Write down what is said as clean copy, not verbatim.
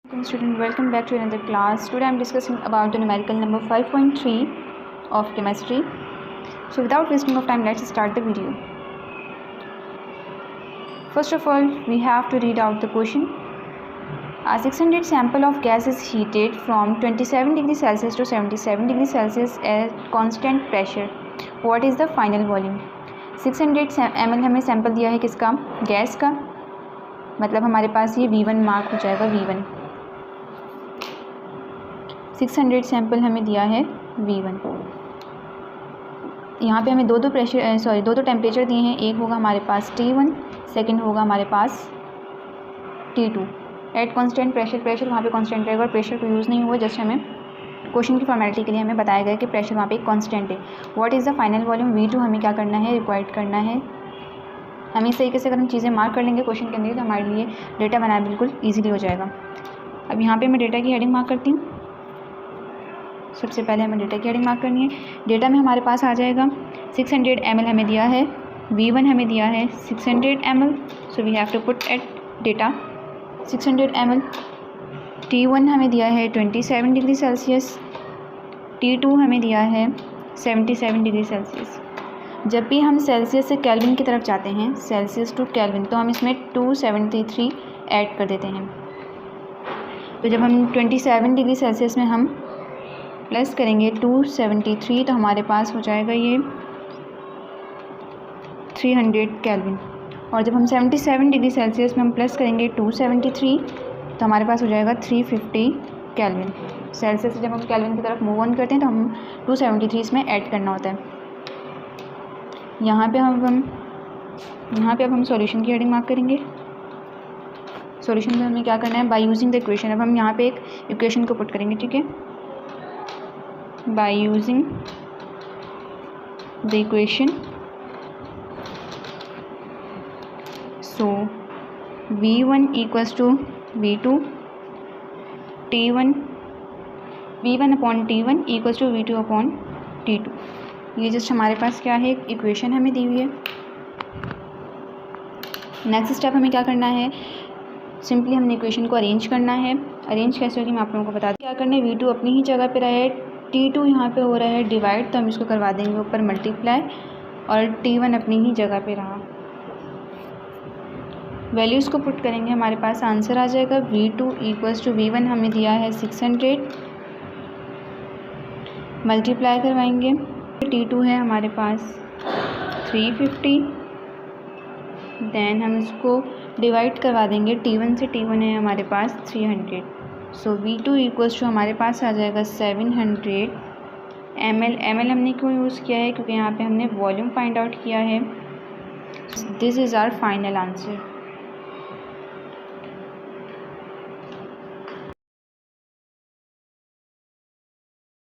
Student, welcome back to another class. Today I am discussing about the numerical number 5.3 of chemistry. So without wasting of time, let's start the video. First of all, we have to read out the question. A 600 sample of gas is heated from 27 degrees Celsius to 77 degrees Celsius at constant pressure. What is the final volume? 600 ml हमें sample दिया है किसका? Gas का. मतलब हमारे पास ये V1 mark हो जाएगा. V1 600 सैम्पल हमें दिया है V1. यहाँ पे हमें दो दो टेम्परेचर दिए हैं. एक होगा हमारे पास T1, सेकंड होगा हमारे पास T2. एट कांस्टेंट प्रेशर वहाँ पे कांस्टेंट रहेगा और प्रेशर को यूज़ नहीं हुआ. जस्ट हमें क्वेश्चन की फॉर्मेलिटी के लिए हमें बताया गया कि प्रेशर वहाँ पे एक कांस्टेंट है. What is the final volume? V2 हमें क्या करना है? रिक्वायर्ड करना है. हम इस तरीके से अगर हम चीज़ें मार्क कर लेंगे क्वेश्चन के अंदर तो हमारे लिए डेटा बनाना बिल्कुल ईजिली हो जाएगा. अब यहाँ पे मैं डेटा की हेडिंग मार्क करती हूँ. सबसे पहले हमें डेटा की हेडिंग मार्क करनी है. डेटा में हमारे पास आ जाएगा 600 ml हमें दिया है. V1 हमें दिया है 600 ml. So we have to put at data 600 ml. T1 हमें दिया है 27 डिग्री सेल्सियस. T2 हमें दिया है 77 डिग्री सेल्सियस. जब भी हम सेल्सियस से केल्विन की तरफ जाते हैं, सेल्सियस टू केल्विन, तो हम इसमें 273 ऐड कर देते हैं. तो जब हम 27 डिग्री सेल्सियस में हम प्लस करेंगे 273 तो हमारे पास हो जाएगा ये 300 केल्विन. और जब हम 77 डिग्री सेल्सियस में हम प्लस करेंगे 273 तो हमारे पास हो जाएगा 350 केल्विन. सेल्सियस से जब हम केल्विन की तरफ मूव ऑन करते हैं तो हम 273 इसमें ऐड करना होता है. यहाँ पे अब हम सॉल्यूशन की हेडिंग मार्क करेंगे. सॉल्यूशन में हमें क्या करना है? By using the equation. अब हम यहाँ पे एक इक्वेशन को पुट करेंगे. ठीक है, by using the equation. So V1 equals to V2 V1 upon T1 equals to V2 upon T2. ये जस्ट हमारे पास क्या है? इक्वेशन हमें दी हुई है. नेक्स्ट स्टेप हमें क्या करना है? सिंपली हमने इक्वेशन को अरेंज करना है. अरेंज कैसे होगी मैं आप लोगों को बता दूँ. क्या करना है? V2 अपनी ही जगह पे रहे, T2 यहाँ पे हो रहा है डिवाइड, तो हम इसको करवा देंगे ऊपर मल्टीप्लाई, और T1 अपनी ही जगह पे रहा. वैल्यूज़ को पुट करेंगे, हमारे पास आंसर आ जाएगा. V2 इक्वल्स टू V1 हमें दिया है 600, मल्टीप्लाई करवाएंगे. T2 है हमारे पास 350, देन हम इसको डिवाइड करवा देंगे. T1 से T1 है हमारे पास 300. सो V2 इक्वल्स टू हमारे पास आ जाएगा 700 ml. हमने क्यों यूज़ किया है? क्योंकि यहाँ पे हमने वॉल्यूम फाइंड आउट किया है. This is our final answer.